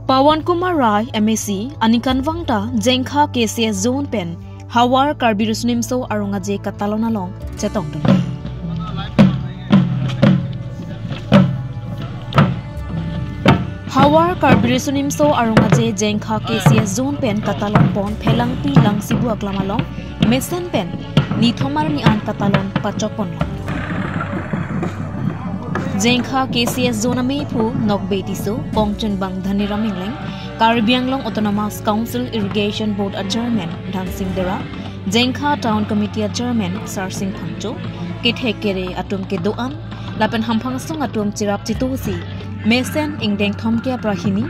Pawan Kumar Rai MAC anikan wangta jengkha KCS zone pen hawar karbirus nimso arunga je katalona long cetong dun. Hawar karbirus nimso arunga je jengkha KCS zone pen katalon pon phelang pi lang sibu aklamalong mesen pen nithomar ni an katalon pachopon. Jengkha KCS zona me phu nokbe tiso pongchen bang dhani ramingleng Caribbean Long Autonomous Council Irrigation Board Chairman Dhan Singh Dera Jengkha Town Committee Chairman Sar Singh Phangcho kithekere atum ke doan lapen hamphang sung atum chirap chitusi mesen ingdeng thomke prahini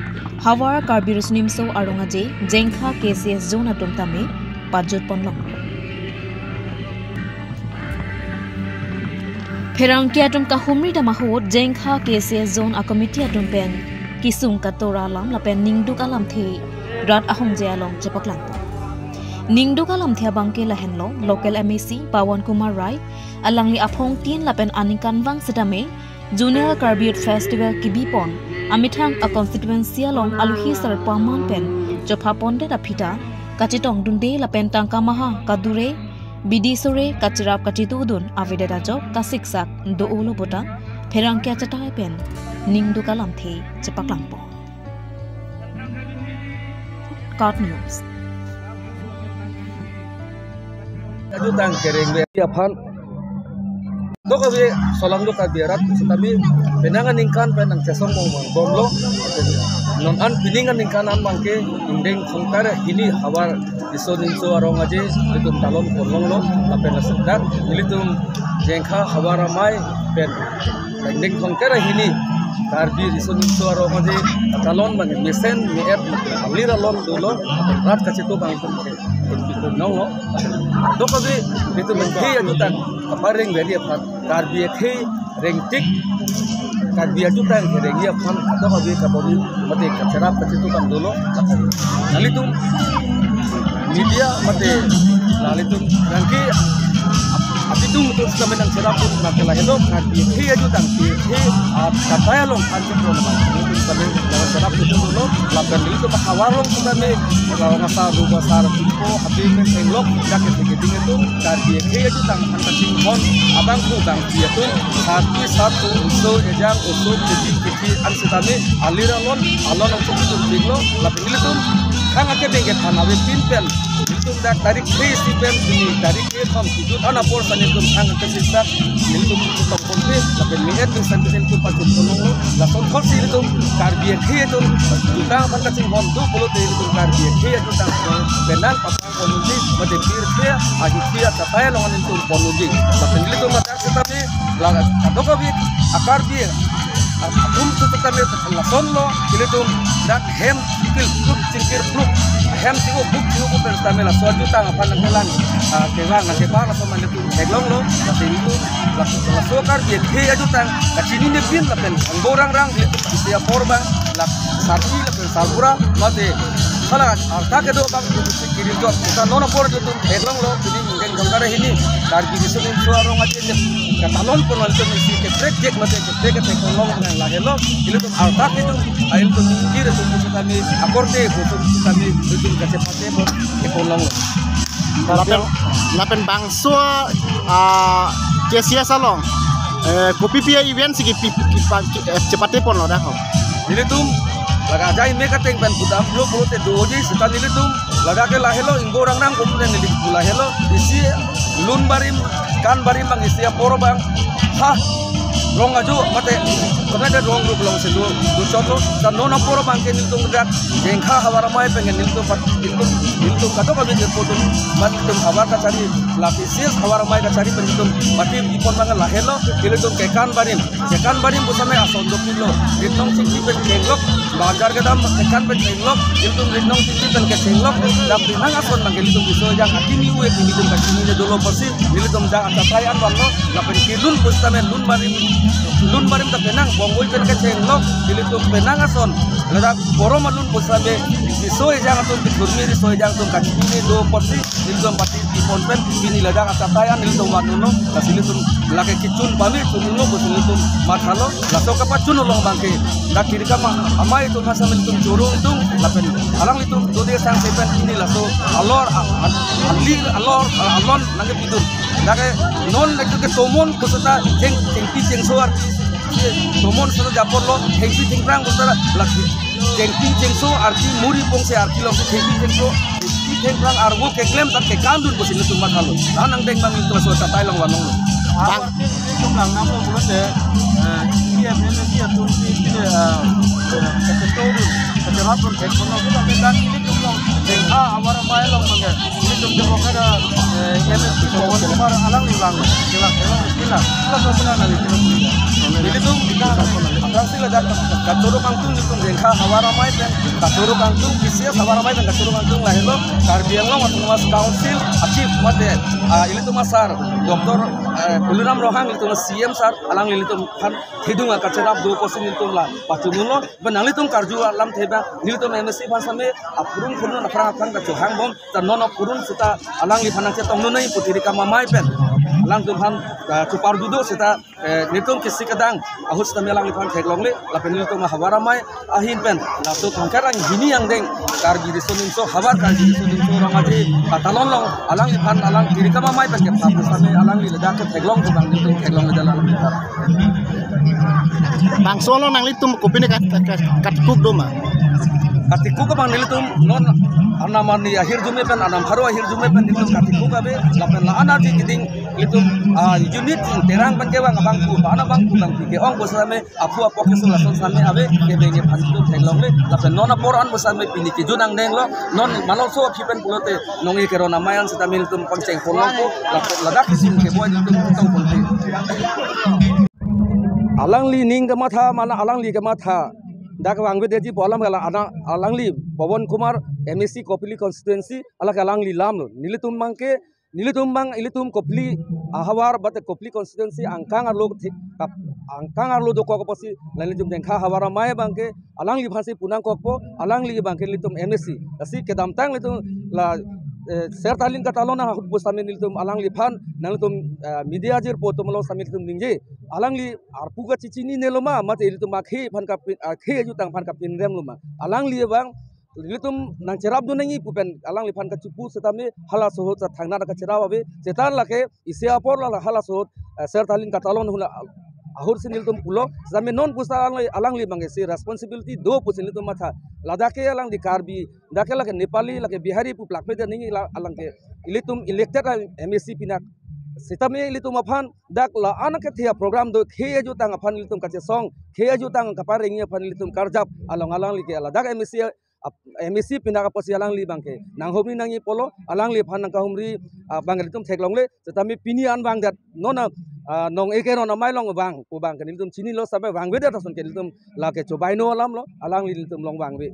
hawar karbirus nimso arunga je Jengkha KCS zone atum tame pajot ponlong Perang ki atum ka humri da mahut Jengkha KCS zone a committee atum pen kisung katora lam lapen ningduk alam the rat ahong je along chepaklang ningduk alam thia bangke lahenlo local MAC Pawan Kumar Rai alangli aphong tin lapen anikan wang setame Junior Carbiot Festival kibipon amithang a constituency along aluhi sar paman pen jopha ponde da phita kachitong dunde lapen tangka maha kadure Bidi sore kacirap kacitudun avida dajok kasiksak do ulo bota perang kya catai pen ningdu kalam the cepak lampo. Card News. Adu tang kereng be aphan doko be solang do ka biarat setabi penangan ingkan penang cesong mong bomlo non an piningan ingkan an mangke indeng songkare ini hawar isonin so arong aje itum talon kolong lo apen sedak ilitum jengkha hawara mai pen indeng songkare ini karbi isonin so arong aje talon bang mesen meet alira lon dulu rat kacitu bang nong lo doko be itu mengke ajutan kaparing beri aphat karbi ke rengtik karbi ajutan kerengi aphan doko be kabori mate kacerap kacitu bang dulu nalitum media mate nalitum rangke apitu mutus kami nang serapun nakela hello karbi ke ajutan ke kataya long anjing lo kami nang serap itu dulu lapan itu bahawalong kami kalau ngasa rupa sar tipo habis mengelok jaket tinggi itu karbi ke ajutan anjing mon abang ku bang dia tu satu usul ejang usul jadi kiki ansitami alira lon alon untuk itu biglo lapan itu kang ake benget hanawe pinpen itu dak tarik kris pen ini tarik ke kom itu ana por sanin tum kang ake sisa itu untuk pompe lapan miet tu santen tu patut tolong la kon kon itu karbi ke itu kita kan sing hon tu puluh itu karbi ke itu tang benang pasang konuji mate pir ke ahi kia tapaya longan itu konuji lapan itu mata tetapi la kadoko bi akar bi tu kami lason lo itu dak hem ikil pluk cingkir pluk hem tigo buk tigo bersama la suatu tang apa nanggelan kelang nanti para sama itu heglong lo tapi itu la sokar dia ke aju tang kacini ne bin la pen angborang rang itu setiap korban la sati la pen salpura mate kala arta ke do bang kirim jot kita nona por itu heglong lo jadi mungkin gambar ini karbi disuruh suara ngaji katalon pun itu mesti ke trek mate ke trek ke kolong nang la hello itu arta itu ail tu mikir itu kami akorde itu kami itu kecepatan pun ke kolong lapen bangso KCS along kopi pia event sigi cepatnya pon lo dah ini tuh laga jai mereka tengpan putam lo te doji setan ini tuh laga ke lahelo inggo orang nang kemudian di lahelo isi lun barim kan barim bang isi poro bang ha rong aju mate karena ada rong belum sedu contoh dan nona poro bang ke nitung dak jengkha hawara mai pengen nitung kata kami foto mati tum hawar ka cari lapisis hawara mai ka cari penhitung mati ipon bang lahelo nitung ke kan barim busame ason do kilo nitung sing pen kenglok bagar ke dam kan pen kenglok nitung sing pen ke kenglok dak pinang ason bang nitung biso yang atini uwe nitung ka sini dolo persis nitung dak atakayan bang no lapen kidun busame lun barim lun barim ta penang bongoi pen ke ceng lok dilitum penang ason lada boro malun pusabe di soe jang aton di kurmi di soe jang aton kaki ini do porsi dilitum pati di ponpen bini lada atatayan dilitum wanuno dilitum lake kicun bami tununo dilitum mathalo laso kapacun ulong bangke dak kiri kama amai itu masa dilitum juru itu lapen alang litum do dia sang sepen ini laso alor alon nange pidur dake non lektu ke tomon kusata ceng soar tomon sudah japor lo hengpi cengprang kusata lagi cengpi cengso arti muri pong se arti lo hengpi cengso cengprang argo ke klem tak ke kandun kusin itu mathalo anang deng bang itu sudah tai long wanong lo bang itu lang namo bulan deh dia tuh ketetorun keterapun ekonomi kita medan ini tuh long dengha awara mai long mangga ini tuh joko kada MSC kawan kemar alang hilang istilah kalau benar nanti jadi tuh abang sih lada kacoro kangtung itu dengha awara mai dan kacoro kangtung bisa awara mai dan kacoro kangtung lah lo karbiang lo waktu mas council achieve mate ini tuh masar doktor Kuliram Rohang itu CM sar alang ini tuh kan hidung akan cerap 2% itu lah pacunulo benang itu karju alam teba ini tuh MSC pasame apurun kurun apra kan kecohang bom dan nono kurun kita alang di panang cetong nunai putiri kamamai pen alang tuhan cupar duduk kita nitung kisi kedang ahus kami alang di panang teglongle lapen ini tuh hawara mai ahin pen lalu tongkarang gini yang deng karbi di sunin so hawar karbi di sunin so orang aja katalon long alang di pan alang diri kamamai pen kita pasame alang di ledak teglong tuh bang nitung teglong dalam bang solo nang litum kopine kat kuk doma katiku ka bang nilitum non anamani akhir jume pen anam haru akhir jume pen ditum katiku ka be lapen la ana di giding litum unit terang panjewa ngabang ku ana bang ku bang ke ong bosame apu apu ke sula same abe ke benge phantu thenglong le lapen non aporan bosame pini ki junang deng lo non malo so phipen pulote nongi ke rona mayan sita militum pangceng polong ko lapen ladak sin ke boy ditum tong ponte alang li ning ka matha mana alang li ka matha dak wangbe deji bolam gala ana alangli Pawan Kumar MSC Kopili constituency alak alangli lam nilitum bang ilitum Kopili ahawar bate Kopili constituency angkang arlo do ko posi lalitum dengkha hawara mai bangke alangli phasi punang kokpo alangli bangke litum MSC asi kedam tang litum la sertalin katalona hutbo sami nilitum alangli phan nalitum media jir potomlo sami litum ningje alangli arpuga cicini neloma mate ilitum akhe phan ka akhe jutang phan ka pinrem luma alangli bang litum nang cerap do nangi pupen alangli phan ka chupu setame hala sohot sa thangna ka cerap abe setan lake isiapor la hala sohot sertalin katalon hula ahur sin nilitum pulo zame non pusta alangli bange si responsibility do pusin nilitum matha ladake alang di karbi dake lake nepali lake bihari pu plakpe ningi alang ke ilitum elected MSC pinak sitame ilitum aphan dak la anak thia program do kheye ju tang aphan ilitum kache song kheye ju tang kapar ringi aphan ilitum karjap alang like ala dak MSC pinaka posi alang li bangke nang homni nangi polo alang li phan nang ka humri bang ilitum theklong le sitame pini an bang dat nona nong eke nona mai long bang pu bang ke ilitum chini lo sabe bang be dat son ke ilitum la ke chobai no alam lo alang li ilitum long bang be